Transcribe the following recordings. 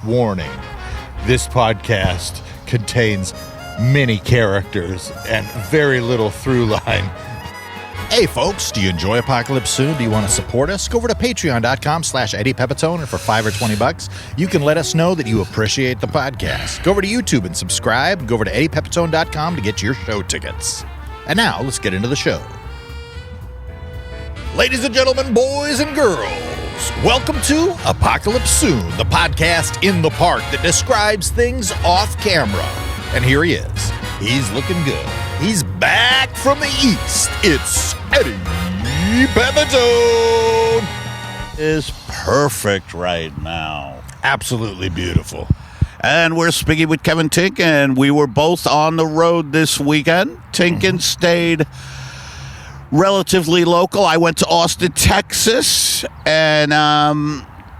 Warning, this podcast contains many characters and very little through line. Hey folks, do you enjoy Apocalypse Soon? Do you want to support us? Go over to patreon.com/Eddie Pepitone, and for $5 or $20, you can let us know that you appreciate the podcast. Go over to YouTube and subscribe. Go over to eddiepepitone.com to get your show tickets. And now, let's get into the show. Ladies and gentlemen, boys and girls, welcome to Apocalypse Soon, the podcast in the park that describes things off camera. And here he is. He's looking good. He's back from the east. It's Eddie Pepitone. Is perfect right now. Absolutely beautiful. And we're speaking with Kevin Tink, and we were both on the road this weekend. Tinkin stayed relatively local. I went to Austin, Texas, and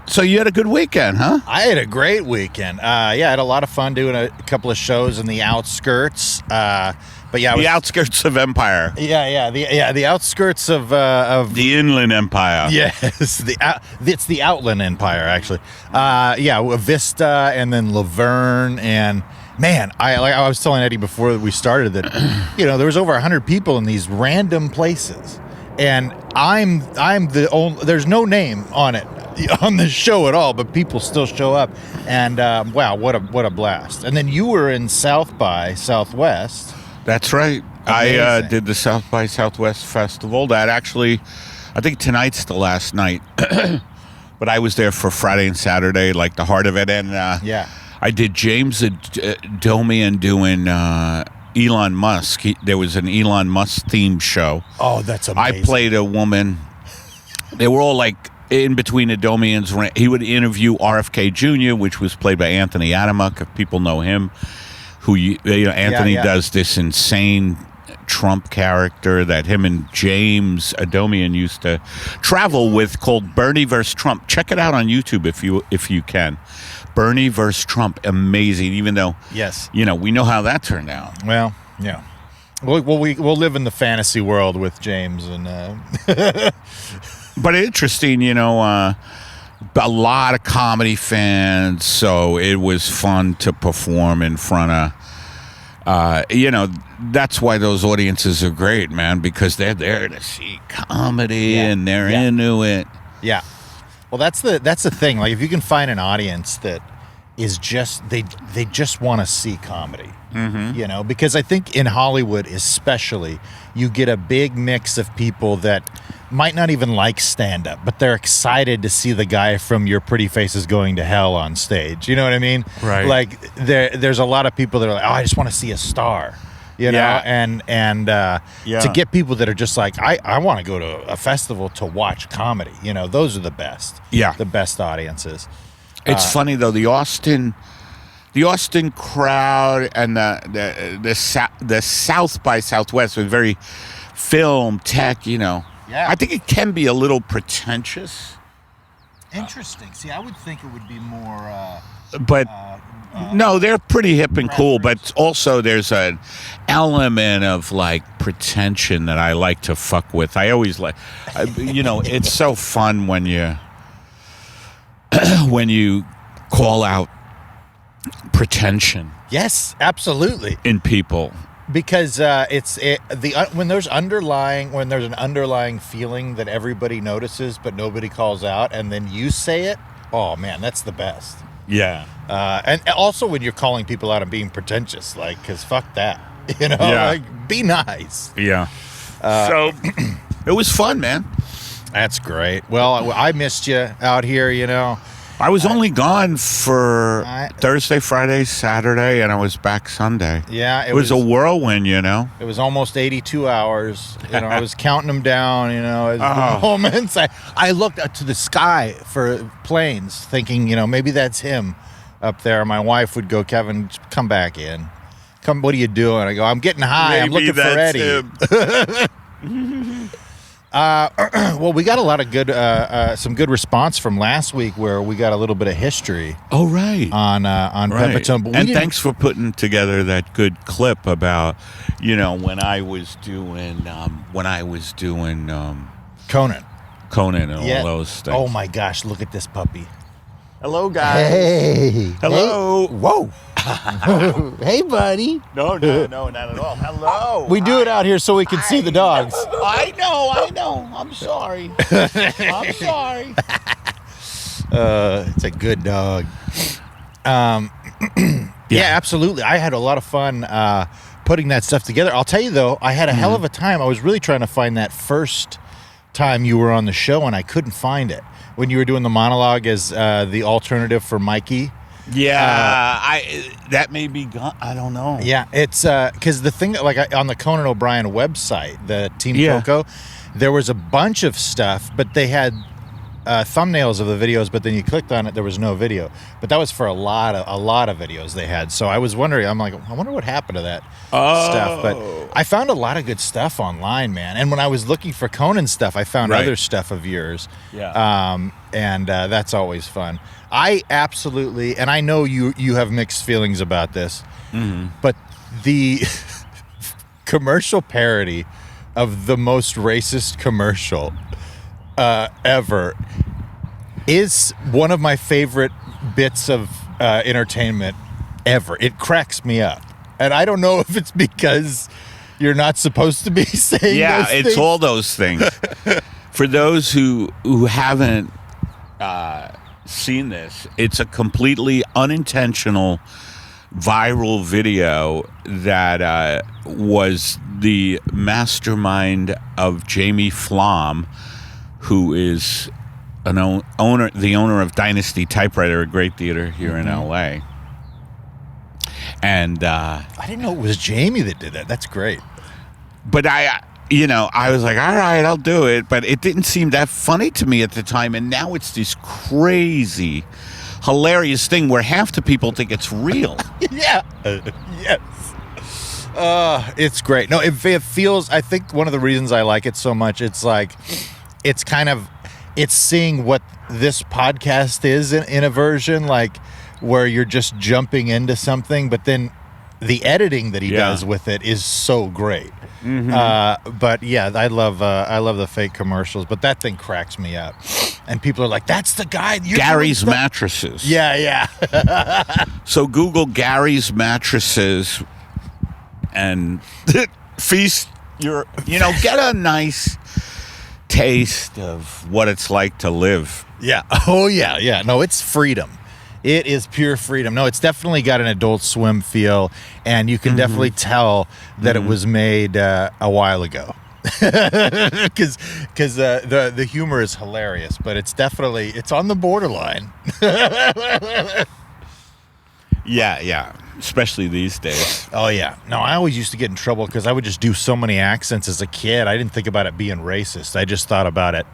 so you had a good weekend, huh? I had a great weekend. I had a lot of fun doing a couple of shows in the outskirts. The outskirts of Empire. The outskirts of the Inland Empire. Yes, it's the Outland Empire, actually. Vista and then Laverne, and man, I was telling Eddie before we started that there was over 100 people in these random places, and I'm the only. There's no name on it on the show at all, but people still show up, and wow, what a blast! And then you were in South by Southwest. That's right. Amazing. I did the South by Southwest Festival. That actually, I think tonight's the last night. But I was there for Friday and Saturday, like the heart of it. And I did James Adomian doing Elon Musk. There was an Elon Musk themed show. Oh, that's amazing. I played a woman. They were all like in between Adomian's. He would interview RFK Jr., which was played by Anthony Adamuck, if people know him. Anthony does this insane Trump character that him and James Adomian used to travel with, called Bernie vs. Trump. Check it out on YouTube if you can. Bernie vs. Trump, amazing. Even though, we know how that turned out. Well, yeah. We'll live in the fantasy world with James and. But interesting, a lot of comedy fans, so it was fun to perform in front of, that's why those audiences are great, man, because they're there to see comedy and they're into it. Yeah. Well, that's the thing. Like, if you can find an audience that is just, they just want to see comedy, because I think in Hollywood especially, you get a big mix of people that might not even like stand-up, but they're excited to see the guy from Your Pretty Face Is Going to Hell on stage. You know what I mean? Right. Like, there's a lot of people that are like, oh, I just want to see a star. And to get people that are just like, I want to go to a festival to watch comedy. Those are the best. Yeah. The best audiences. It's funny, though, the Austin crowd and the South by Southwest was very film, tech, Yeah. I think it can be a little pretentious. Interesting. See, I would think it would be more... no, they're pretty hip and cool, but also there's an element of, like, pretension that I like to fuck with. I always like... it's so fun when you... when you call out pretension. Yes, absolutely. In people. Because when there's an underlying feeling that everybody notices but nobody calls out, and then you say it, oh man, that's the best. Yeah. And also when you're calling people out and being pretentious, like, because fuck that, like, be nice. Yeah. So it was fun, man. That's great. Well, I missed you out here, I was only gone for Thursday, Friday, Saturday, and I was back Sunday. Yeah. It was a whirlwind, It was almost 82 hours. I was counting them down, as the moments. I looked up to the sky for planes thinking, maybe that's him up there. My wife would go, Kevin, come back in. Come, what are you doing? I go, I'm getting high. I'm looking for Eddie. Well, we got a lot of good, some good response from last week where we got a little bit of history. Oh, right. On Pepitone. But thanks for putting together that good clip about, when I was doing Conan and all those things. Oh my gosh, look at this puppy. Hello, guys. Hey. Hello. Hey. Whoa. Hey, buddy. No, not at all. Hello. We do it out here so we can see the dogs. I know. I'm sorry. I'm sorry. It's a good dog. Yeah, absolutely. I had a lot of fun putting that stuff together. I'll tell you, though, I had a hell of a time. I was really trying to find that first time you were on the show, and I couldn't find it. When you were doing the monologue as the alternative for Mikey. Yeah, that may be gone. I don't know. Yeah, it's because the thing, like on the Conan O'Brien website, the Team Coco, there was a bunch of stuff, but they had thumbnails of the videos, but then you clicked on it, there was no video. But that was for a lot of videos they had. So I was wondering, I'm like, I wonder what happened to that stuff. But I found a lot of good stuff online, man. And when I was looking for Conan stuff, I found other stuff of yours. Yeah. And that's always fun. I absolutely, and I know you have mixed feelings about this, but the commercial parody of the most racist commercial ever is one of my favorite bits of entertainment ever. It cracks me up. And I don't know if it's because you're not supposed to be saying those things. It's all those things. For those who haven't seen this, it's a completely unintentional viral video that was the mastermind of Jamie Flom, who is the owner of Dynasty Typewriter, a great theater here in L.A. And I didn't know it was Jamie that did that. That's great. But I was like, all right, I'll do it. But it didn't seem that funny to me at the time. And now it's this crazy, hilarious thing where half the people think it's real. Yeah. Yes. It's great. No, it feels, I think one of the reasons I like it so much, it's like, it's seeing what this podcast is in a version, like where you're just jumping into something, but then the editing that he does with it is so great. But yeah, I love the fake commercials, but that thing cracks me up. And people are like, that's the guy. Gary's Mattresses. Yeah. So Google Gary's Mattresses and feast get a nice taste of what it's like to live. Yeah. Oh, yeah. No, it's freedom. It is pure freedom. No, it's definitely got an Adult Swim feel, and you can definitely tell that it was made a while ago. Because the humor is hilarious, but it's on the borderline. Yeah. Especially these days. Oh, yeah. No, I always used to get in trouble because I would just do so many accents as a kid. I didn't think about it being racist. I just thought about it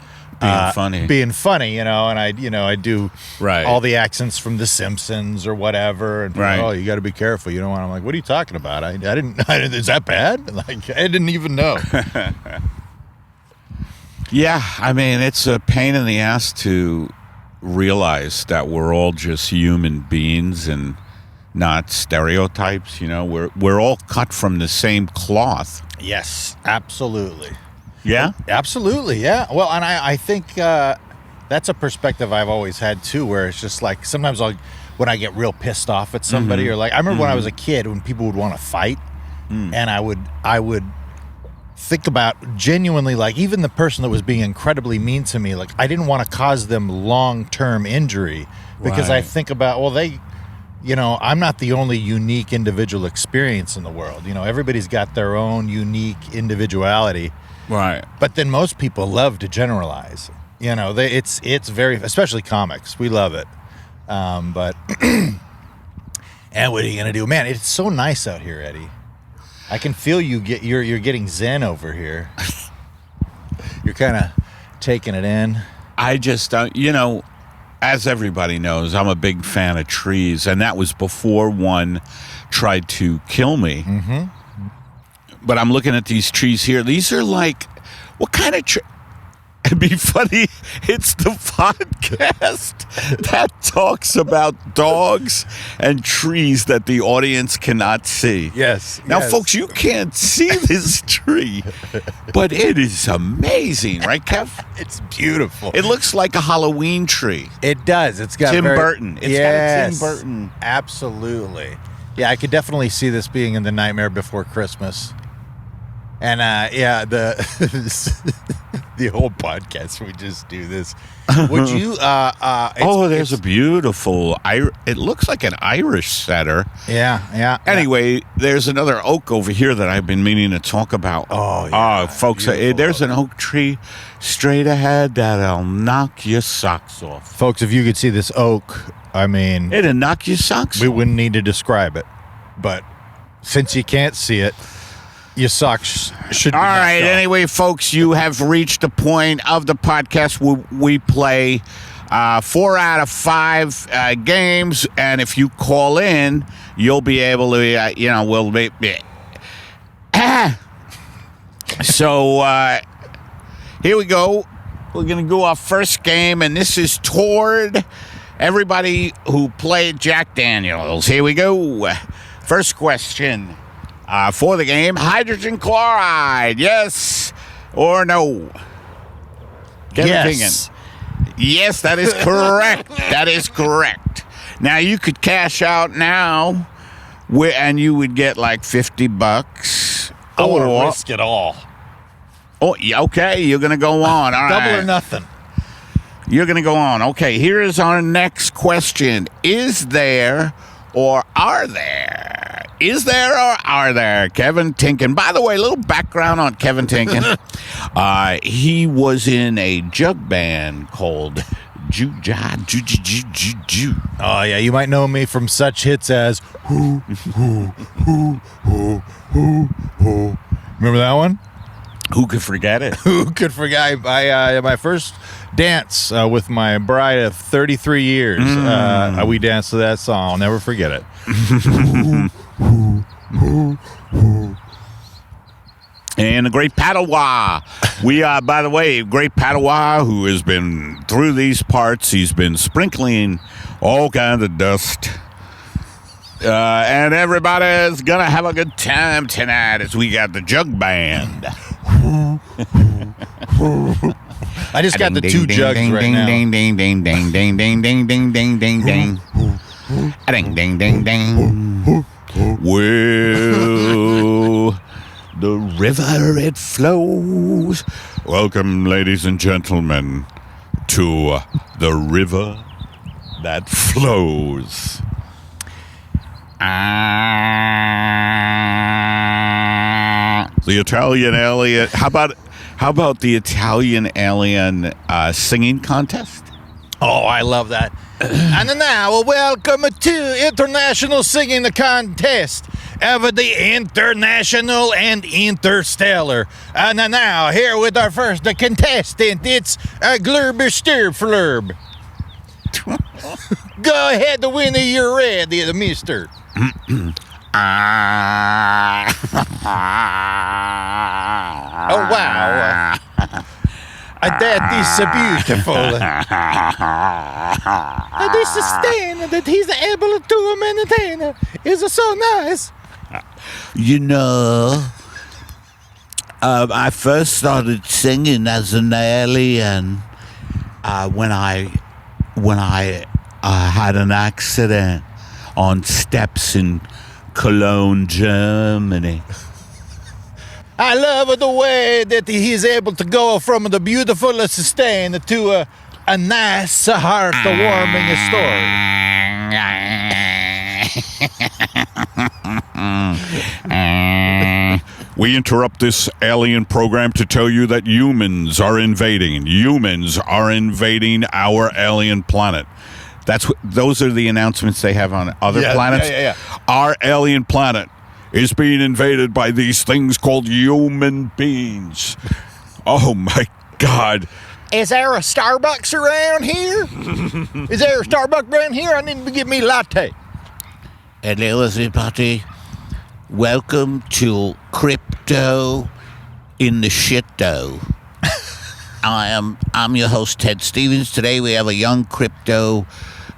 being funny, and I do all the accents from The Simpsons or whatever. And people, you got to be careful. I'm like, what are you talking about? I didn't. Is that bad? Like, I didn't even know. Yeah, I mean, it's a pain in the ass to realize that we're all just human beings and not stereotypes. We're all cut from the same cloth. Yes, absolutely. Yeah? Absolutely, yeah. Well, and I think that's a perspective I've always had, too, where it's just like sometimes when I get real pissed off at somebody, or like I remember when I was a kid when people would want to fight, and I would think about genuinely, like, even the person that was being incredibly mean to me, like, I didn't want to cause them long-term injury because I think about, well, I'm not the only unique individual experience in the world. Everybody's got their own unique individuality. Right. But then most people love to generalize. It's very, especially comics. We love it. But and what are you gonna do, man? It's so nice out here, Eddie. I can feel you're getting zen over here. You're kind of taking it in. I just as everybody knows, I'm a big fan of trees, and that was before one tried to kill me. But I'm looking at these trees here. These are like, what kind of tree? It'd be funny. It's the podcast that talks about dogs and trees that the audience cannot see. Yes. Now, folks, you can't see this tree, but it is amazing, right, Kev? It's beautiful. It looks like a Halloween tree. It does. It's got Tim Burton. It's got a Tim Burton. Absolutely. Yeah, I could definitely see this being in The Nightmare Before Christmas. And the whole podcast, we just do this. Would you? There's a beautiful. It looks like an Irish setter. Yeah. Anyway, there's another oak over here that I've been meaning to talk about. Oh, yeah. Folks, there's an oak tree straight ahead that'll knock your socks off. Folks, if you could see this oak, I mean, it'll knock your socks we off. wouldn't need to describe it, but since you can't see it, your socks should be all right. knocked off. Anyway, folks, you have reached the point of the podcast where we play 4 out of 5 games, and if you call in, you'll be able to, we'll be. So here we go. We're going to go our first game, and this is toward everybody who played Jack Daniels. Here we go. First question. For the game, hydrogen chloride, yes or no? Yes. Yes, that is correct. That is correct. Now, you could cash out now, and you would get like $50. I want to risk it all. Oh, yeah, okay, you're going to go on. All Double right. or nothing. You're going to go on. Okay, here is our next question. Is there or are there? Is there or are there Kevin Tinkin? By the way, a little background on Kevin Tinkin. He was in a jug band called Ju. Oh, yeah, you might know me from such hits as Hoo, Hoo, Hoo, Hoo, Hoo, Hoo. Remember that one? Who could forget it? Who could forget? My first dance with my bride of 33 years. We danced to that song. I'll never forget it. And the great Padawa. We are, by the way, great Padawa who has been through these parts. He's been sprinkling all kinds of dust. And everybody's going to have a good time tonight as we got the jug band. I just got the 2 jugs right now. Ding, ding, ding, ding, ding, ding, ding, ding, ding, ding, ding. Ding, ding, ding, ding. Well, the river it flows. Welcome, ladies and gentlemen, to the river that flows. The Italian alien. How about the Italian alien singing contest? Oh, I love that. And now, welcome to International Singing Contest of the International and Interstellar. And now, here with our first contestant, it's Glurber Sturflurb. Go ahead, Winnie, you're ready, mister. Oh, wow. That is beautiful. The sustain that he's able to maintain is so nice. I first started singing as an alien when I had an accident on steps in Cologne, Germany. I love the way that he's able to go from the beautiful sustain to a nice, heart-warming story. We interrupt this alien program to tell you that humans are invading. Humans are invading our alien planet. Those are the announcements they have on other planets. Yeah. Our alien planet is being invaded by these things called human beings. Oh, my God. Is there a Starbucks around here? Is there a Starbucks around here? I need to get me a latte. Hello, everybody. Welcome to Crypto in the Shit Dough. I'm your host, Ted Stevens. Today we have a young crypto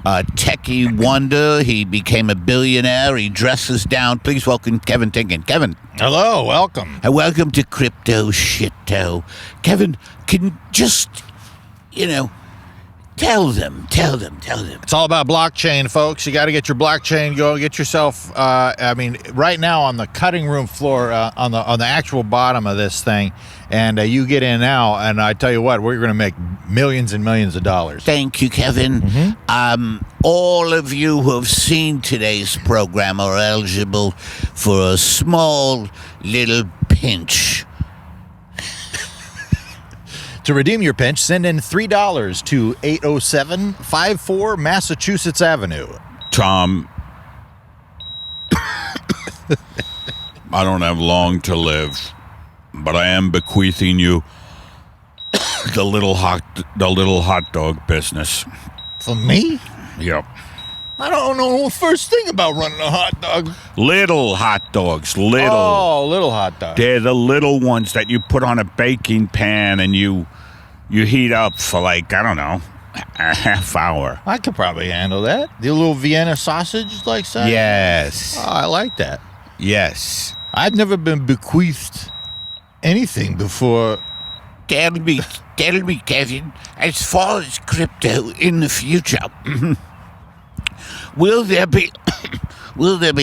techie wonder. He became a billionaire. He dresses down. Please welcome Kevin Tinkin. Kevin. Hello, welcome. Welcome to Crypto Shito. Kevin, can just, tell them. It's all about blockchain, folks. You got to get your blockchain. Go get yourself. Right now on the cutting room floor, on the actual bottom of this thing, and you get in now. And I tell you what, we're going to make millions and millions of dollars. Thank you, Kevin. All of you who have seen today's program are eligible for a small little pinch. To redeem your pinch, send in $3 to 80754 Massachusetts Avenue. Tom, I don't have long to live, but I am bequeathing you the little hot dog business. For me? Yep. I don't know the first thing about running a hot dog. Little hot dogs, little. Oh, little hot dog. They're the little ones that you put on a baking pan and you heat up for a half hour. I could probably handle that. The little Vienna sausage like that? Yes. Oh, I like that. Yes. I've never been bequeathed anything before. Tell me, Kevin, as far as crypto in the future, will there be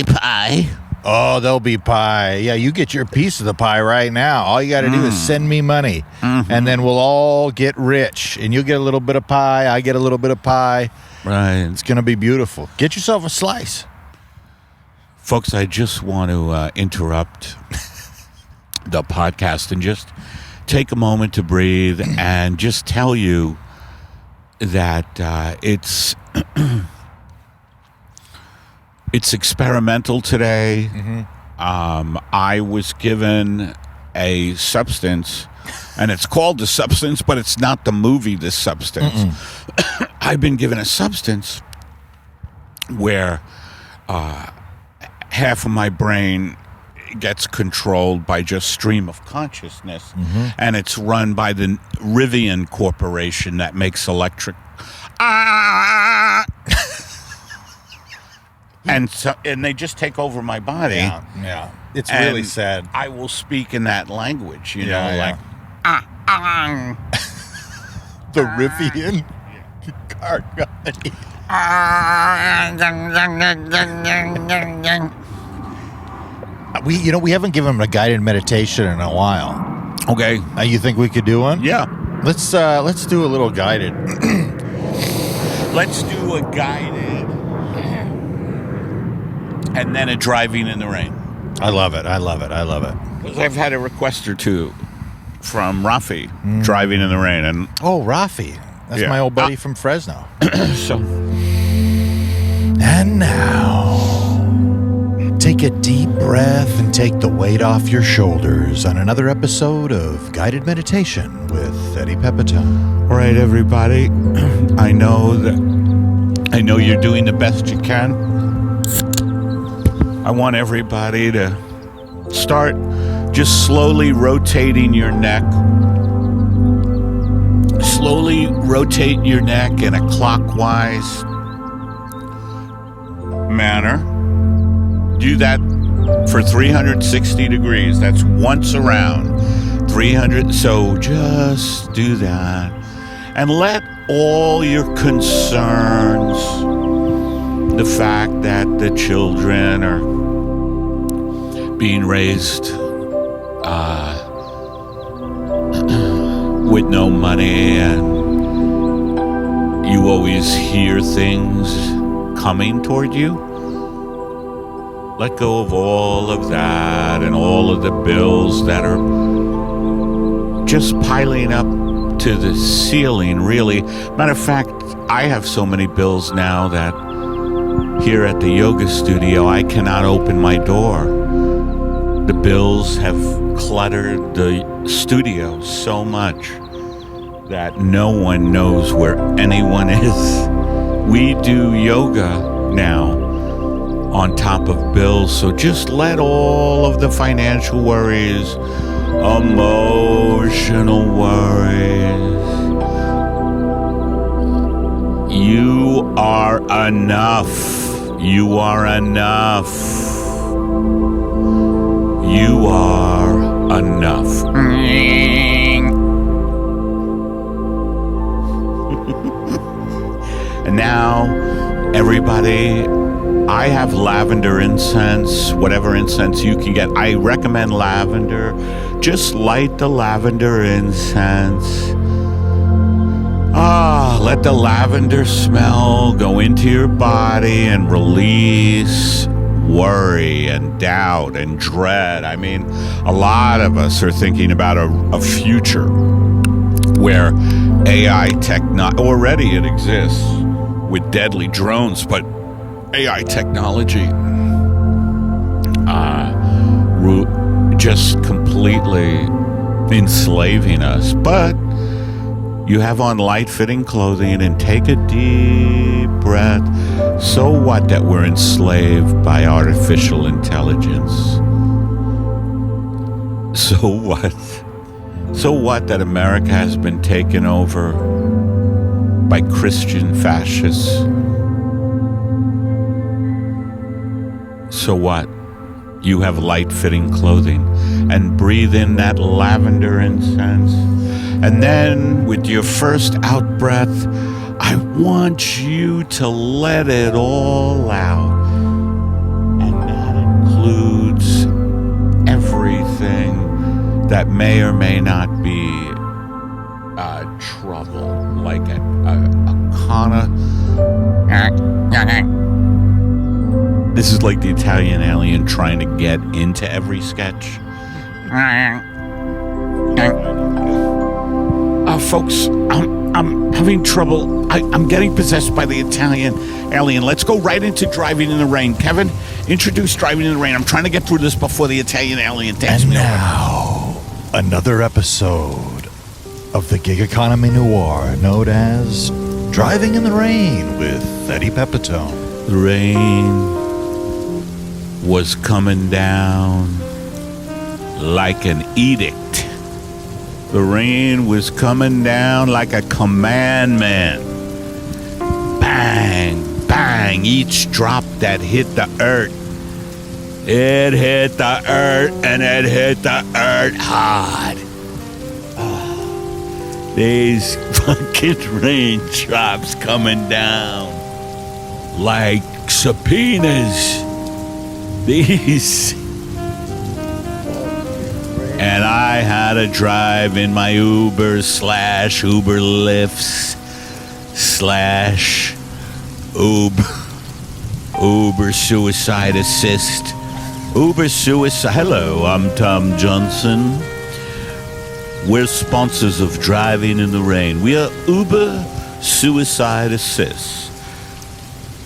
pie? Oh, there'll be pie. Yeah, you get your piece of the pie right now. All you got to do is send me money, and then we'll all get rich. And you'll get a little bit of pie. I get a little bit of pie. Right. It's going to be beautiful. Get yourself a slice. Folks, I just want to interrupt the podcast and just take a moment to breathe and just tell you that it's experimental today. I was given a substance, and it's called The Substance, but it's not the movie The Substance. I've been given a substance where half of my brain gets controlled by just stream of consciousness, and it's run by the Rivian Corporation that makes electric. And they just take over my body. Yeah. It's really sad. I will speak in that language, The Rivian car company. We haven't given them a guided meditation in a while. Okay. You think we could do one? Yeah. Let's do a little guided. Let's do a guided, and then a driving in the rain. I love it. Because I've had a request or two from Rafi, driving in the rain. And Oh, Rafi. That's my old buddy from Fresno. so, And now, take a deep breath and take the weight off your shoulders on another episode of Guided Meditation with Eddie Pepitone. all right, everybody. I know you're doing the best you can. I want everybody to start just slowly rotating your neck. Slowly rotate your neck in a clockwise manner. Do that for 360 degrees. That's once around 300. So just do that. And let all your concerns, the fact that the children are being raised with no money, and you always hear things coming toward you. Let go of all of that and all of the bills that are just piling up to the ceiling, really. Matter of fact, I have so many bills now that here at the yoga studio, I cannot open my door. The bills have cluttered the studio so much that no one knows where anyone is. We do yoga now on top of bills, so just let all of the financial worries, emotional worries, You are enough. You are enough. You are enough. And now, everybody, I have lavender incense, whatever incense you can get. I recommend lavender. Just light the lavender incense. Let the lavender smell go into your body and release worry and doubt and dread. I mean, a lot of us are thinking about a future where AI already it exists with deadly drones, but AI technology just completely enslaving us. But you have on light-fitting clothing and take a deep breath. So what that we're enslaved by artificial intelligence? So what? So what that America has been taken over by Christian fascists? So what? You have light-fitting clothing and breathe in that lavender incense. And then with your first out-breath, I want you to let it all out. And that includes everything that may or may not be trouble, like a This is like the Italian alien trying to get into every sketch. Folks, I'm having trouble. I'm getting possessed by the Italian alien. Let's go right into Driving in the Rain. Kevin, introduce Driving in the Rain. I'm trying to get through this before the Italian alien takes me over. And now, another episode of the gig economy noir known as Driving in the Rain with Eddie Pepitone. The rain was coming down like an edict. The rain was coming down like a commandment. Bang, bang, each drop that hit the earth. It hit the earth and it hit the earth hard. These fucking raindrops coming down like subpoenas. These. And I had to drive in my Uber Lyfts / Uber Suicide Assist. Uber Suicide. Hello, I'm Tom Johnson. We're sponsors of Driving in the Rain. We are Uber Suicide Assist.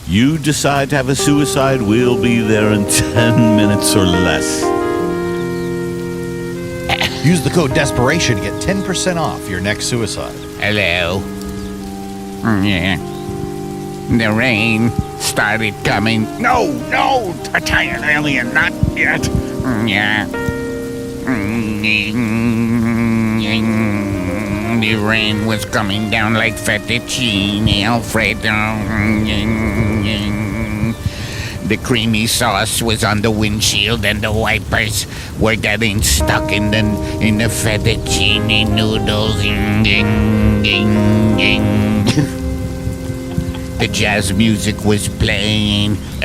You decide to have a suicide, we'll be there in 10 minutes or less. Use the code DESPERATION to get 10% off your next suicide. Hello. Yeah. The rain started coming. No, Italian alien, not yet. Yeah. The rain was coming down like fettuccine Alfredo. The creamy sauce was on the windshield and the wipers were getting stuck in the fettuccine noodles. The jazz music was playing. I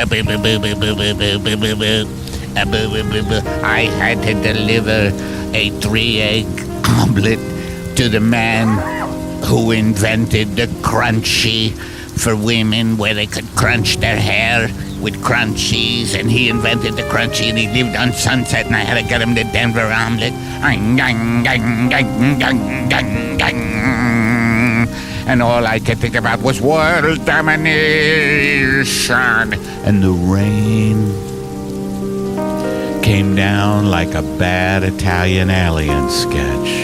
had to deliver a 3-egg omelet to the man who invented the crunchy for women, where they could crunch their hair with crunchies, and he invented the crunchy, and he lived on Sunset, and I had to get him the Denver omelet. And all I could think about was world domination. And the rain came down like a bad Italian alien sketch.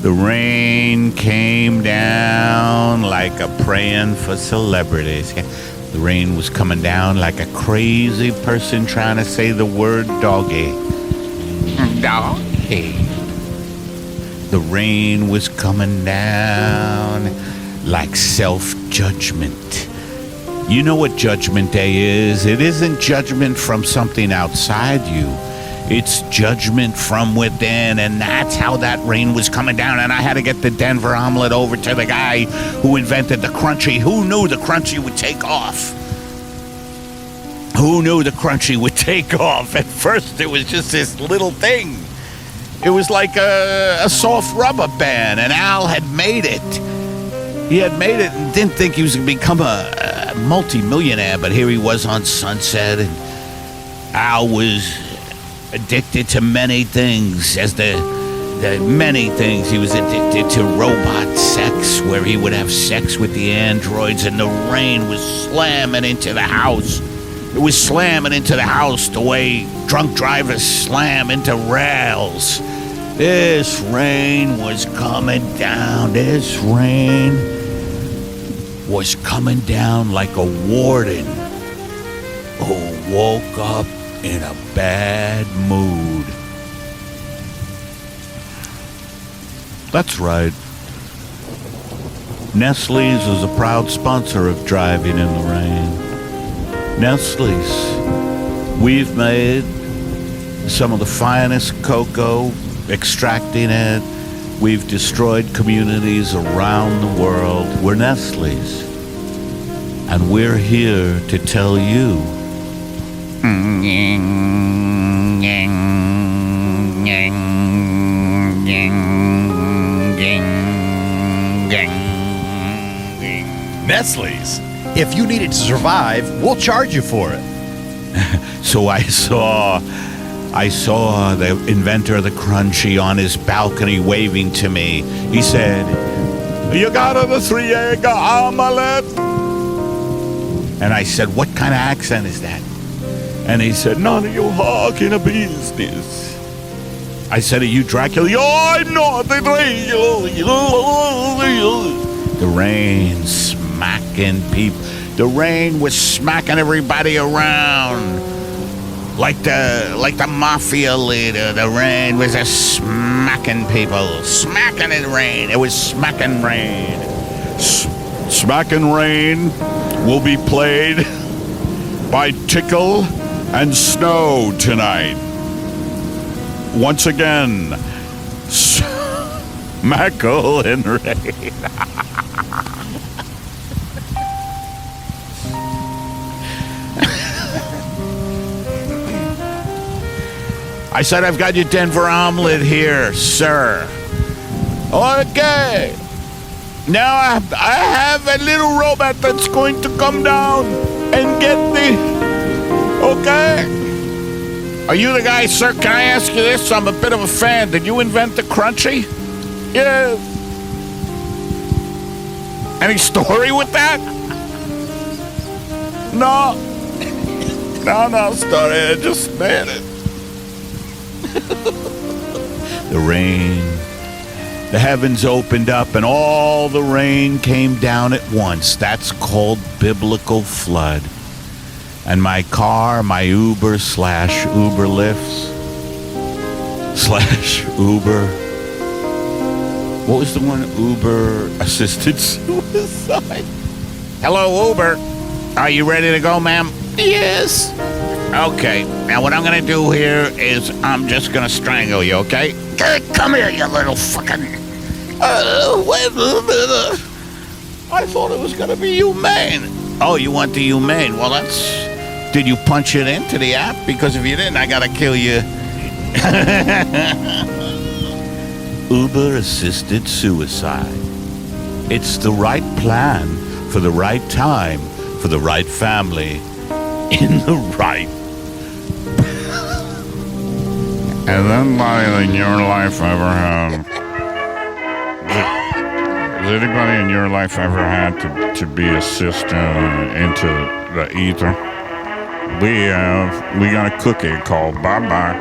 The rain came down like a praying for celebrities. The rain was coming down like a crazy person trying to say the word doggy. Doggy. The rain was coming down like self-judgment. judgment. You know what Judgment Day is? It isn't judgment from something outside you. It's judgment from within, and that's how that rain was coming down. And I had to get the Denver omelet over to the guy who invented the crunchy. Who knew the crunchy would take off? Who knew the crunchy would take off? At first, it was just this little thing. It was like a soft rubber band, and Al had made it. He had made it and didn't think he was going to become a multi-millionaire, but here he was on Sunset, and Al was addicted to many things. As the many things, he was addicted to robot sex, where he would have sex with the androids, and the rain was slamming into the house. It was slamming into the house the way drunk drivers slam into rails. This rain was coming down. This rain was coming down like a warden who woke up in a bad mood. That's right. Nestle's is a proud sponsor of Driving in the Rain. Nestle's, we've made some of the finest cocoa, extracting it. We've destroyed communities around the world. We're Nestle's, and we're here to tell you. Nestle's. If you need it to survive, we'll charge you for it. So I saw the inventor of the crunchy on his balcony waving to me. He said, "You got the 3-egg omelet?" And I said, "What kind of accent is that?" And he said, "None of your hawking a business." I said, "Are you Dracula?" "Oh, I'm not the Dracula." The rain smacking people. The rain was smacking everybody around. Like the mafia leader, the rain was just smacking people. Smacking in rain. It was smacking rain. Smacking Rain will be played by Tickle and Snow tonight. Once again, Smackle and Rain. I said, "I've got your Denver omelet here, sir." "Okay. Now I have a little robot that's going to come down and get the..." "Okay. Are you the guy, sir? Can I ask you this? I'm a bit of a fan. Did you invent the crunchy?" "Yes." "Any story with that?" "No. No story. I just made it." The rain, the heavens opened up and all the rain came down at once. That's called biblical flood. And my car, my Uber / Uber Lifts / Uber. What was the one? Uber assisted suicide. "Hello, Uber. Are you ready to go, ma'am?" "Yes." "Okay, now what I'm gonna do here is I'm just gonna strangle you, okay?" "Come here, you little fucking..." Wait a minute. I thought it was gonna be humane." "Oh, you want the humane? Well, that's..." "Did you punch it into the app? Because if you didn't, I gotta kill you." Uber assisted suicide. It's the right plan for the right time for the right family in the right. Has anybody in your life ever had... Has anybody in your life ever had to be assisted into the ether? We got a cookie called Bye Bye.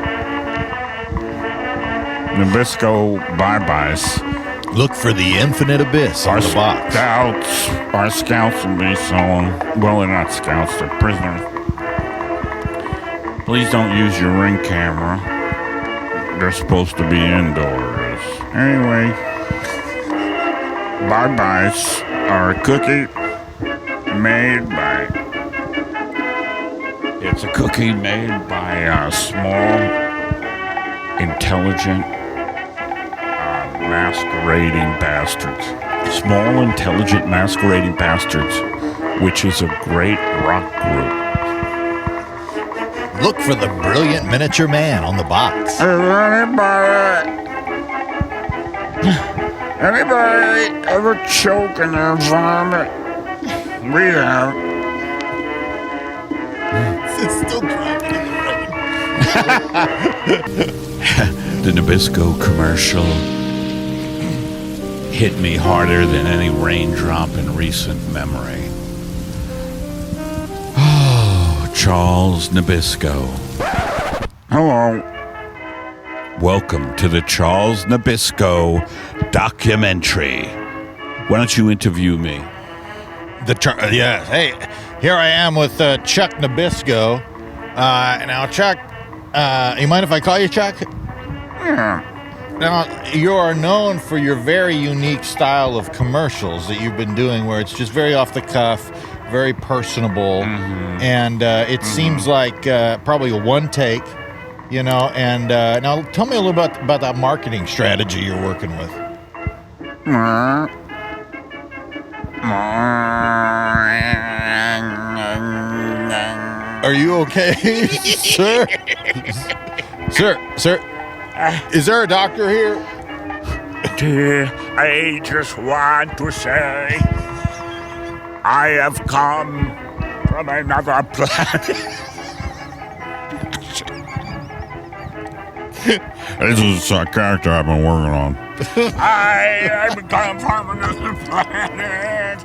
Nabisco Bye Byes. Look for the infinite abyss on the box. Our scouts will be selling... Well, they're not scouts, they're prisoners. Please don't use your Ring camera. They're supposed to be indoors. Anyway, Bye Byes are a cookie It's a cookie made by small, intelligent, masquerading bastards. Small, intelligent, masquerading bastards, which is a great rock group. Look for the brilliant miniature man on the box. Anybody ever choke and then vomit? We have. It's still dropping in the rain. The Nabisco commercial hit me harder than any raindrop in recent memory. Oh, Charles Nabisco. Hello. Welcome to the Charles Nabisco documentary. Why don't you interview me? Yeah, hey, here I am with Chuck Nabisco. Now, Chuck, you mind if I call you Chuck? Yeah. Now, you are known for your very unique style of commercials that you've been doing where it's just very off the cuff, very personable, and it seems like probably a one take, you know. And now tell me a little bit about that marketing strategy you're working with. Are you okay, sir? Sir, is there a doctor here? I just want to say I have come from another planet. This is a character I've been working on. I have come from another planet.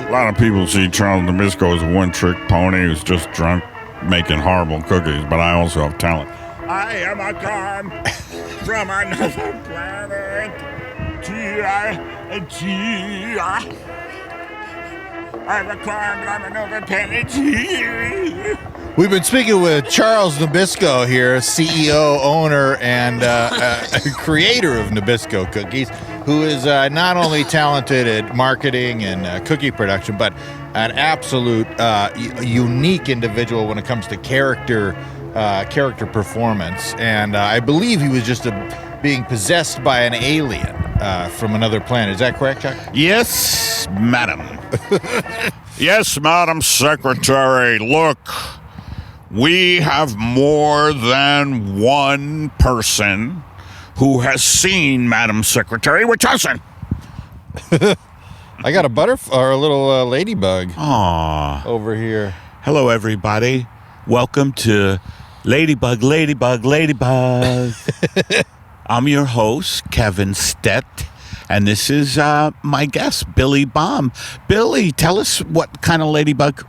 A lot of people see Charles Nabisco as a one-trick pony who's just drunk making horrible cookies, but I also have talent. I am a come from another planet. I'm a come from another planet. We've been speaking with Charles Nabisco here, CEO, owner, and creator of Nabisco Cookies, who is not only talented at marketing and cookie production, but an absolute unique individual when it comes to character performance. And I believe he was just being possessed by an alien from another planet. Is that correct, Chuck? Yes, madam. Yes, Madam Secretary. Look, we have more than one person who has seen Madam Secretary, which hasn't. I got a butterfly or a little ladybug Aww. over here. Hello, everybody. Welcome to Ladybug, Ladybug, Ladybug. I'm your host, Kevin Stett, and this is my guest, Billy Baum. Billy, tell us what kind of ladybug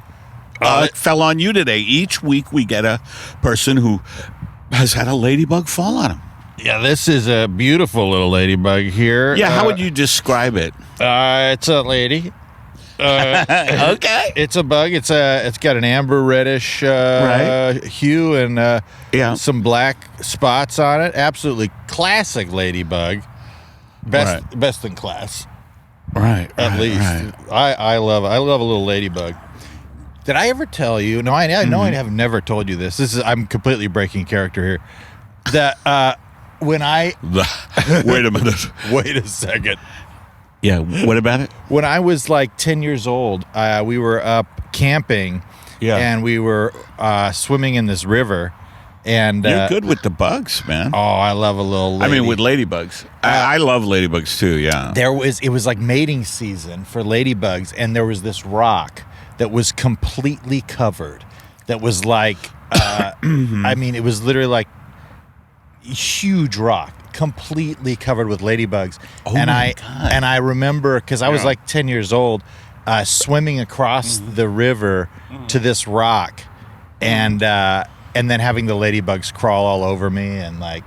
fell on you today. Each week we get a person who has had a ladybug fall on him. Yeah, this is a beautiful little ladybug here. Yeah, how would you describe it? It's a lady. Okay. It's a bug. It's got an amber reddish hue and some black spots on it. Absolutely classic ladybug. Best in class. Right. At least. Right. I love a little ladybug. Did I ever tell you? No, I know I have never told you this. I'm completely breaking character here. That when I Wait a minute. wait a second. Yeah, what about it? When I was like 10 years old, we were up camping, and we were swimming in this river. And you're good with the bugs, man. Oh, I love a little lady. I mean, with ladybugs. I love ladybugs too, yeah. It was like mating season for ladybugs, and there was this rock that was completely covered. That was like, I mean, it was literally like huge rock. Completely covered with ladybugs. Oh, and my God. And I remember, because I was like 10 years old, swimming across the river to this rock, and then having the ladybugs crawl all over me, and like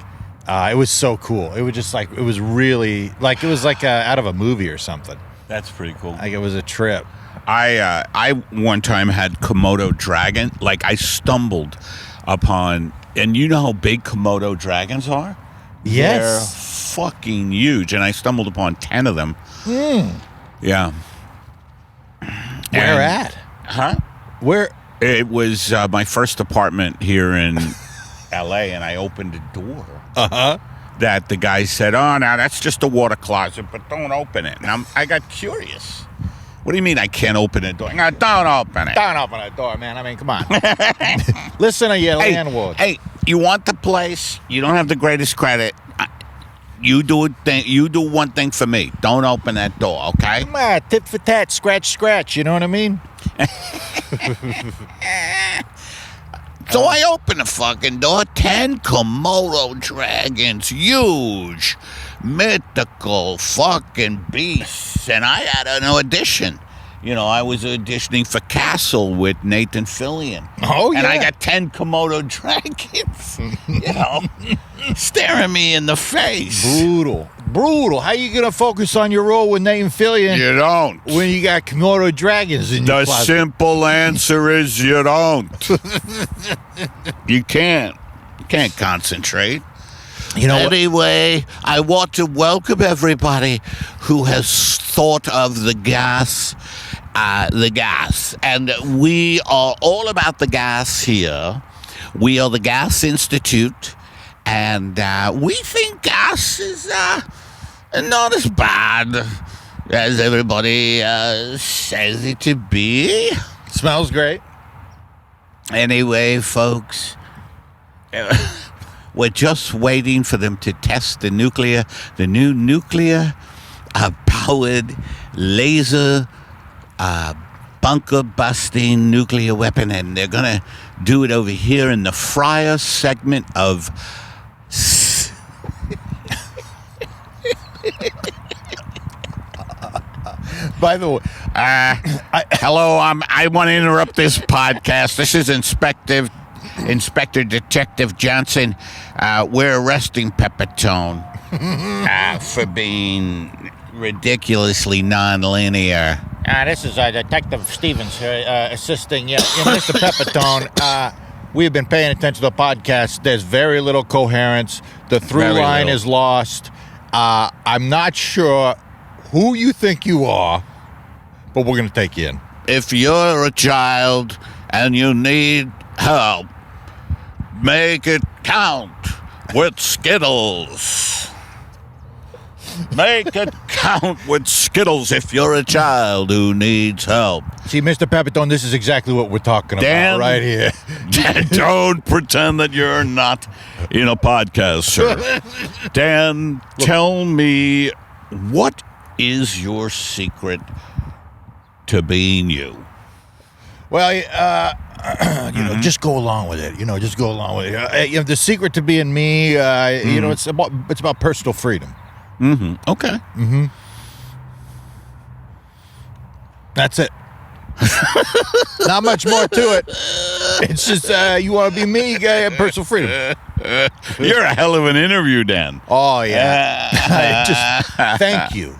it was so cool. It was just like, it was really like, it was like out of a movie or something. That's pretty cool. Like it was a trip. I one time had Komodo dragon. Like I stumbled upon, and you know how big Komodo dragons are? Yes. They're fucking huge, and I stumbled upon 10 of them. Yeah. Where at? Huh? Where? It was my first apartment here in L.A., and I opened a door. That the guy said, "Oh, now that's just a water closet, but don't open it." And I got curious. What do you mean I can't open a door? No, don't open it. Don't open the door, man. I mean, come on. Listen to your landlord. Hey, you want the place? You don't have the greatest credit. You do one thing for me. Don't open that door, okay? Come on, tit for tat, scratch, scratch. You know what I mean? So I open the fucking door. 10 Komodo dragons, huge, mythical fucking beasts, and I had an audition. You know, I was auditioning for Castle with Nathan Fillion. Oh, yeah. And I got 10 Komodo dragons, you know, staring me in the face. Brutal. How you gonna focus on your role with Nathan Fillion You don't. when you got Komodo dragons in your The closet? simple answer is you don't. You can't. You can't concentrate. You know what? Anyway, I want to welcome everybody who has thought of the gas. And we are all about the gas here. We are the Gas Institute, and we think gas is not as bad as everybody says it to be. Smells great. Anyway, folks, we're just waiting for them to test the new nuclear powered laser bunker busting nuclear weapon, and they're gonna do it over here in the Fryer segment of By the way, Hello, I want to interrupt this podcast. This is Inspector Detective Johnson. We're arresting Pepitone for being ridiculously non-linear. this is Detective Stevens assisting Mr. Pepitone. We've been paying attention to the podcast. There's very little coherence. The through Very line little. is lost. I'm not sure who you think you are, but we're going to take you in. if you're a child and you need help, make it count with Skittles. Make it count with Skittles if you're a child who needs help. See, Mr. Pepitone, this is exactly what we're talking Dan? about right here. Don't pretend that you're not in a podcast, sir. Dan, tell me, what is your secret to being you? Well, just go along with it. Just go along with it. The secret to being me, it's about personal freedom. Mm-hmm. Okay. That's it. Not much more to it. It's just you want to be me, you gotta have personal freedom. You're a hell of an interview, Dan. Oh yeah. Just thank you.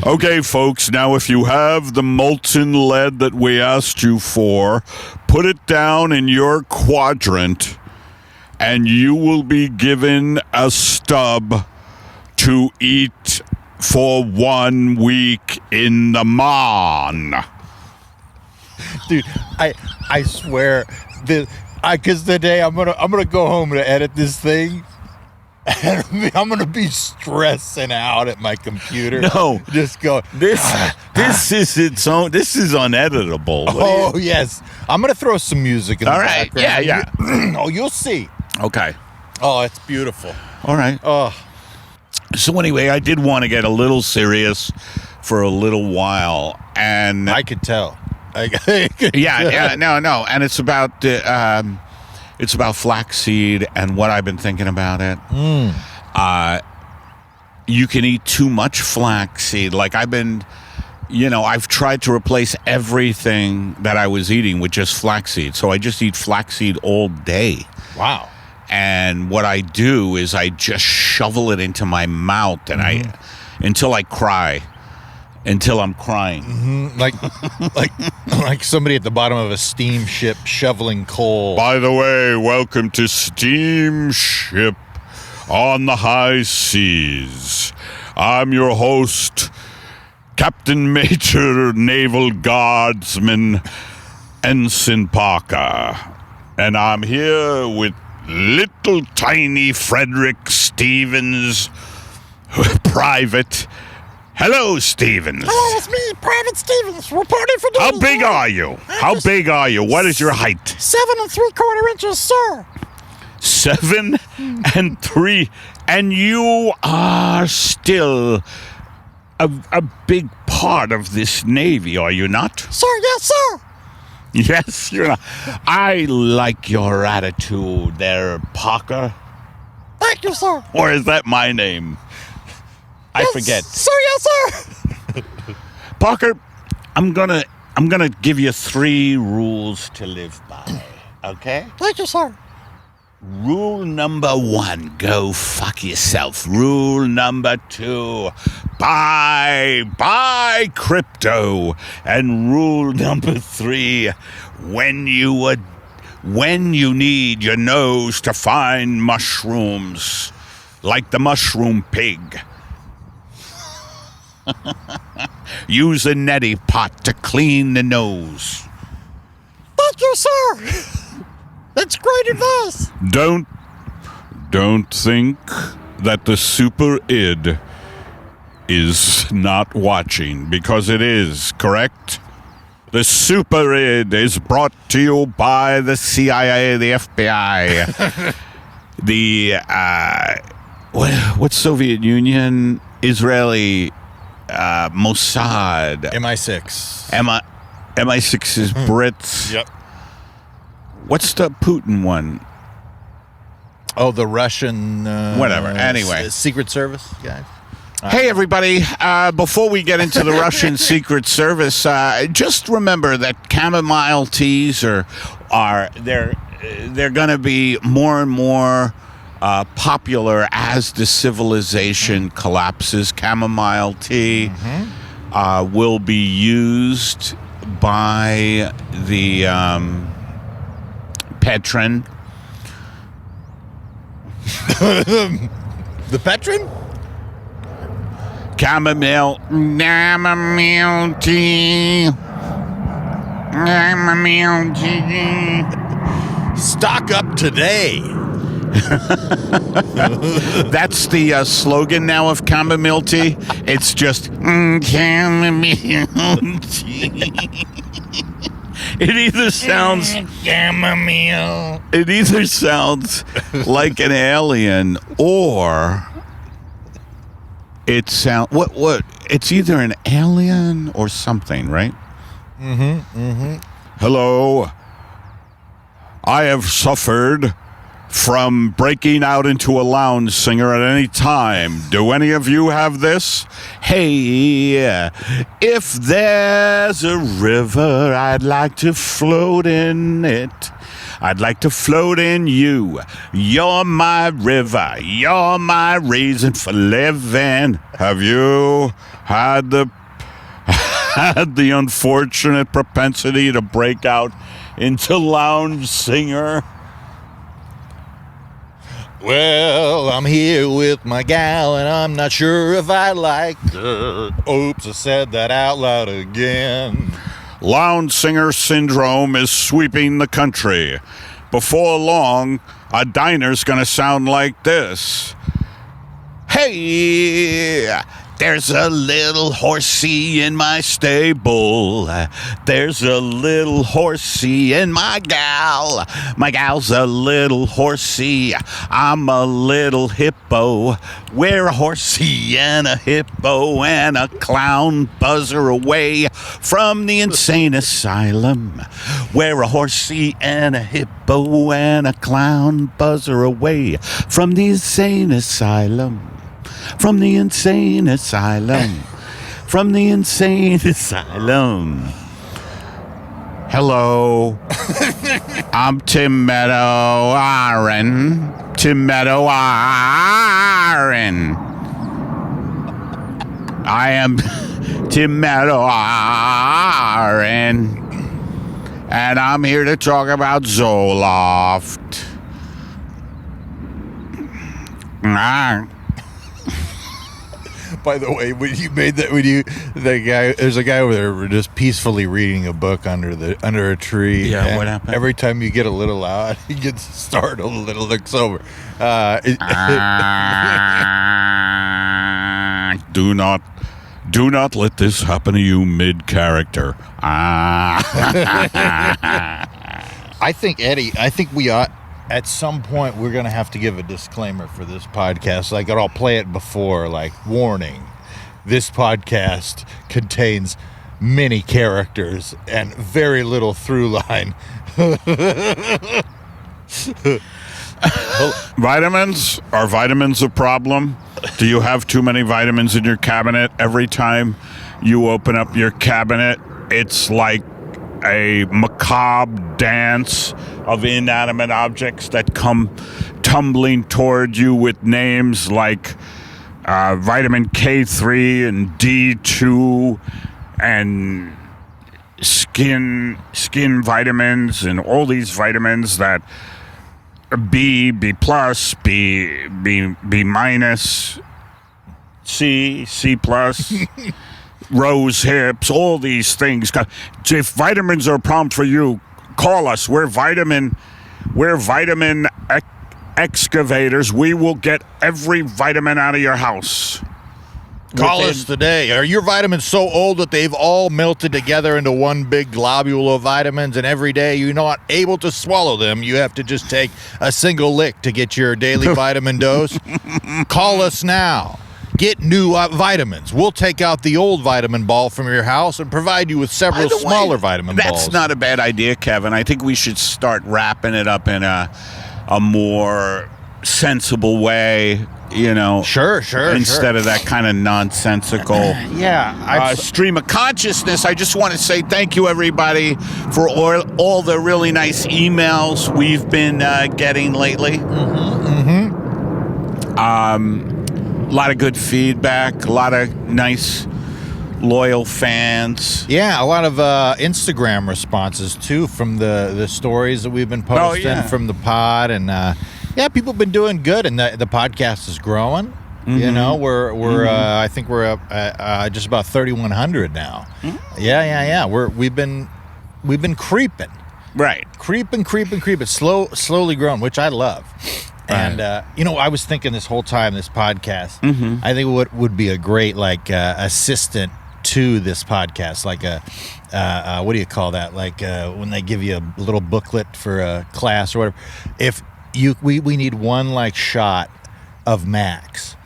Okay, folks, now if you have the molten lead that we asked you for, put it down in your quadrant, and you will be given a stub to eat for 1 week in the mon. Dude, I swear, because today I'm gonna go home to edit this thing. And I'm gonna be stressing out at my computer. No. Just go. This is its own. This is uneditable. Oh yes, I'm gonna throw some music in All the right. background. Yeah. Oh, you'll see. Okay. Oh, it's beautiful. All right. Oh, So anyway, I did want to get a little serious for a little while, and I could tell. no, and it's about flaxseed and what I've been thinking about it. You can eat too much flaxseed. Like I've tried to replace everything that I was eating with just flaxseed. So I just eat flaxseed all day. Wow. And what I do is I just shovel it into my mouth and until I cry. Until I'm crying. Like somebody at the bottom of a steamship shoveling coal. By the way, welcome to Steamship on the High Seas. I'm your host, Captain Major Naval Guardsman Ensign Parker, and I'm here with little tiny Frederick Stevens, Private. Hello, Stevens. Hello, it's me, Private Stevens, reporting for duty. How big are you? How big are you? What is your height? 7 3/4 inches, sir. 7 3, and you are still a big part of this Navy, are you not? Sir, yes, sir. Yes, you're not. I like your attitude there, Parker. Thank you, sir. Or is that my name? I Yes, forget. Sir, yes, sir. Parker, I'm gonna give you 3 rules to live by. Okay? Thank you, sir. Rule number 1, go fuck yourself. Rule number 2, Buy crypto. And rule number 3, when you need your nose to find mushrooms, like the mushroom pig, use a neti pot to clean the nose. Thank you, sir. That's great advice. Don't think that the super id is not watching, because it is, correct? The super id is brought to you by the CIA, the FBI, what Soviet Union, Israeli, Mossad, MI6. MI6 is Brits. Yep. What's the Putin one? Oh, the Russian. Whatever. Anyway. Secret Service guys. Hey, everybody. Before we get into the Russian Secret Service, just remember that chamomile teas they're going to be more and more popular as the civilization collapses. Chamomile tea will be used by the patron. The Petron? Chamomile tea. Chamomile tea. Stock up today. That's the slogan now of chamomile tea. It's just chamomile tea. It either sounds chamomile. It either sounds like an alien, or it sound what? It's either an alien or something, right? Hello. I have suffered from breaking out into a lounge singer at any time. Do any of you have this? Hey, if there's a river, I'd like to float in it. I'd like to float in you. You're my river. You're my reason for living. Have you had the unfortunate propensity to break out into lounge singer? Well, I'm here with my gal, and I'm not sure if I like her. Oops, I said that out loud again. Lounge singer syndrome is sweeping the country. Before long, a diner's gonna sound like this. Hey, there's a little horsey in my stable. There's a little horsey in my gal. My gal's a little horsey. I'm a little hippo. We're a horsey and a hippo and a clown buzzer away from the insane asylum. We're a horsey and a hippo and a clown buzzer away from the insane asylum. From the insane asylum. From the insane asylum. Hello. I'm Tim Meadow Aaron. Tim Meadow Aaron. I am Tim Meadow Aaron. And I'm here to talk about Zoloft. By the way, when you made that, there's a guy over there just peacefully reading a book under a tree. Yeah, and what happened? Every time you get a little loud, he gets startled a little, looks over. Do not let this happen to you mid-character. I think, Eddie, we ought, at some point, we're going to have to give a disclaimer for this podcast. Like, I'll play it before, like, warning. This podcast contains many characters and very little through line. Vitamins? Are vitamins a problem? Do you have too many vitamins in your cabinet? Every time you open up your cabinet, it's like a macabre dance of inanimate objects that come tumbling toward you with names like vitamin K3 and D2 and skin vitamins and all these vitamins that B plus, B minus, C plus, rose hips, all these things. If vitamins are a problem for you, call us. We're vitamin excavators. We will get every vitamin out of your house. Call us today. Are your vitamins so old that they've all melted together into one big globule of vitamins, and every day you're not able to swallow them? You have to just take a single lick to get your daily vitamin dose? Call us now. Get new vitamins. We'll take out the old vitamin ball from your house and provide you with several smaller vitamin balls. That's not a bad idea, Kevin. I think we should start wrapping it up in a more sensible way, Sure. Instead of that kind of nonsensical stream of consciousness. I just want to say thank you, everybody, for all the really nice emails we've been getting lately. A lot of good feedback, a lot of nice, loyal fans. Yeah, a lot of Instagram responses, too, from the stories that we've been posting from the pod. And, people have been doing good, and the podcast is growing. We're I think we're up at just about 3,100 now. Yeah. We've been creeping. Right. Creeping. Slowly growing, which I love. And, I was thinking this whole time, this podcast, I think what would be a great, assistant to this podcast, like what do you call that? Like when they give you a little booklet for a class or whatever. If we need one, shot of Max,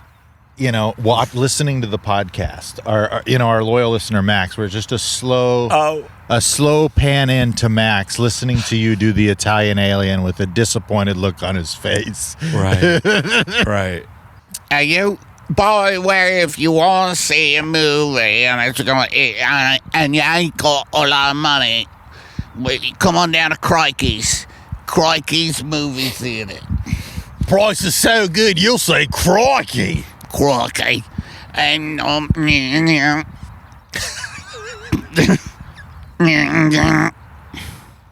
listening to the podcast. Our loyal listener, Max, where it's just a slow pan in to Max listening to you do the Italian alien with a disappointed look on his face. Right. You boy, where if you want to see a movie and it's going and you ain't got a lot of money, come on down to Crikey's movie theater. Price is so good, you'll say crikey. Crikey. And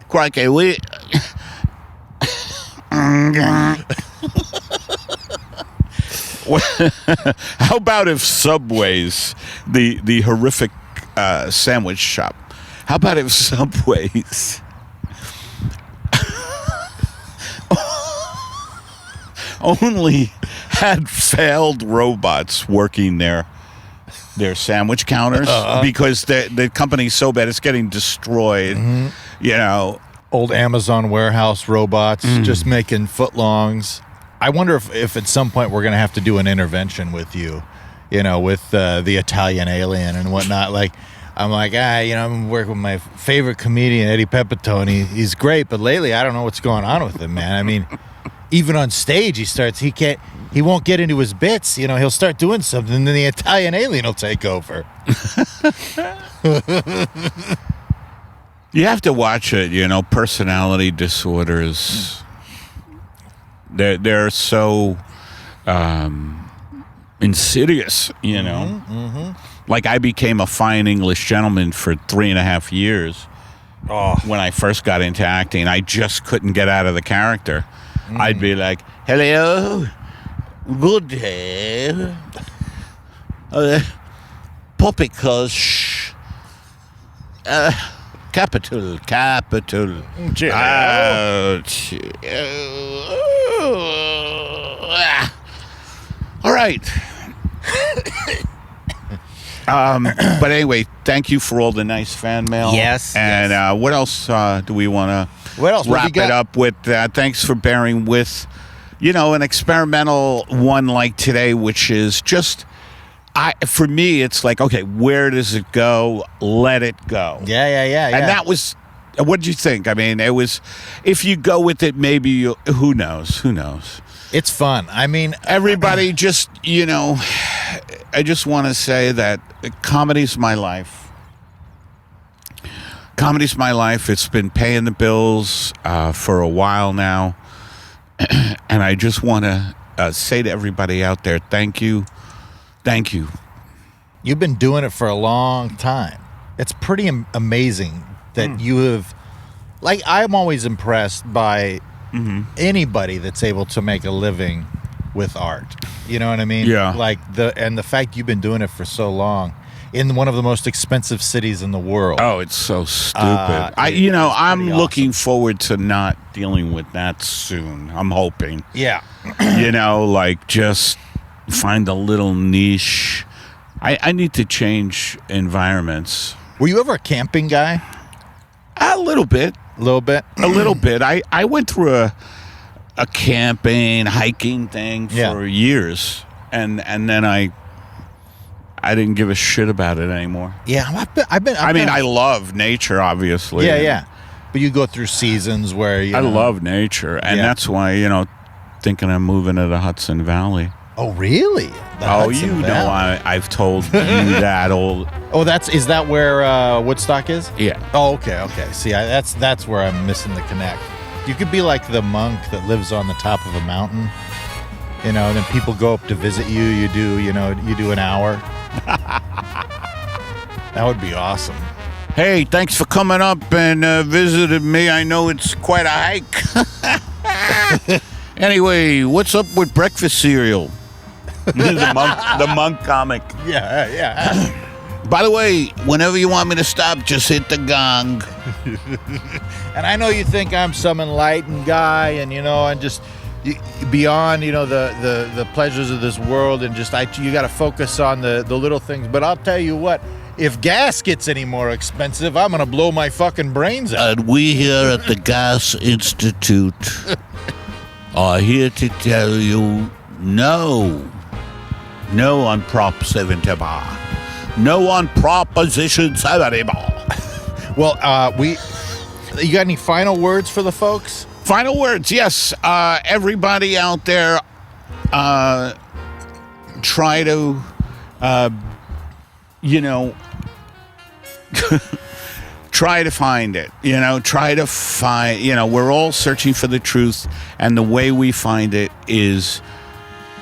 crikey, we How about if Subway's, the horrific sandwich shop, how about if Subway's only had failed robots working their sandwich counters because the company's so bad it's getting destroyed. Old Amazon warehouse robots just making footlongs. I wonder if at some point we're going to have to do an intervention with you, with the Italian alien and whatnot. I'm I'm working with my favorite comedian, Eddie Pepitone. He's great, but lately I don't know what's going on with him, man. I mean, even on stage, he won't get into his bits. He'll start doing something, and then the Italian alien will take over. You have to watch it, personality disorders. They're so insidious, Like I became a fine English gentleman for 3.5 years when I first got into acting. I just couldn't get out of the character. I'd be like, hello, good day. Poppycosh. Capital. All right. But anyway, thank you for all the nice fan mail. Yes, And what else do we want to What else? What wrap we got? it up with? Thanks for bearing with, an experimental one like today, which is just, for me, it's like, okay, where does it go? Let it go. Yeah. And that was, what did you think? I mean, it was, if you go with it, maybe, who knows? It's fun. I mean, Everybody just, I just want to say that comedy's my life. Comedy's my life. It's been paying the bills for a while now. And I just want to say to everybody out there, thank you. Thank you. you've been doing it for a long time. It's pretty amazing that you have. Like, I'm always impressed by anybody that's able to make a living with art. You know what I mean? Yeah. Like the fact you've been doing it for so long in one of the most expensive cities in the world. Oh, it's so stupid. I'm pretty looking forward to not dealing with that soon. I'm hoping. Yeah. Just find a little niche. I need to change environments. Were you ever a camping guy? A little bit. A little bit. A little bit. I went through a camping, hiking thing for years, and then I didn't give a shit about it anymore. Yeah, I love nature, obviously. Yeah. But you go through seasons where I love nature, and that's why thinking of moving to the Hudson Valley. Oh, really? I've told you that old. Oh, is that where Woodstock is? Yeah. Oh, okay. See, that's where I'm missing the connect. You could be like the monk that lives on the top of a mountain, and then people go up to visit you. You do an hour. That would be awesome. Hey, thanks for coming up and visiting me. I know it's quite a hike. Anyway, what's up with breakfast cereal? the monk comic. Yeah. By the way, whenever you want me to stop, just hit the gong. And I know you think I'm some enlightened guy, and just beyond the pleasures of this world, and you got to focus on the little things. But I'll tell you what, if gas gets any more expensive, I'm gonna blow my fucking brains out. And we here at the Gas Institute are here to tell you no on Prop 70 bar. No on Proposition 70 bar. Well, you got any final words for the folks? Final words, yes. Everybody out there, try to, try to find it. We're all searching for the truth, and the way we find it is,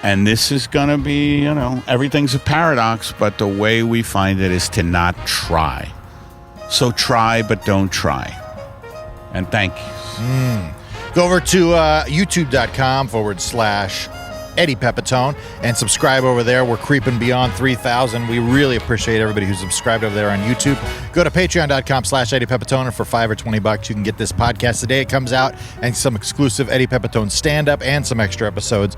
and this is going to be, everything's a paradox, but the way we find it is to not try. So try, but don't try. And thank you. Go over to youtube.com/Eddie Pepitone and subscribe over there. We're creeping beyond 3,000. We really appreciate everybody who's subscribed over there on YouTube. Go to patreon.com/Eddie Pepitone, and for $5 or $20 you can get this podcast the day it comes out, and some exclusive Eddie Pepitone stand-up and some extra episodes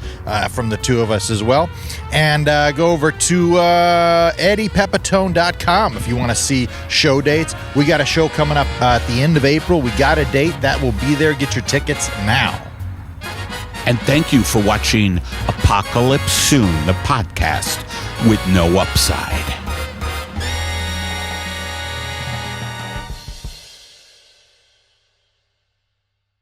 from the two of us as well. And go over to eddiepepitone.com if you want to see show dates. We got a show coming up at the end of April. We got a date that will be there. Get your tickets now. And thank you for watching Apocalypse Soon, the podcast with no upside.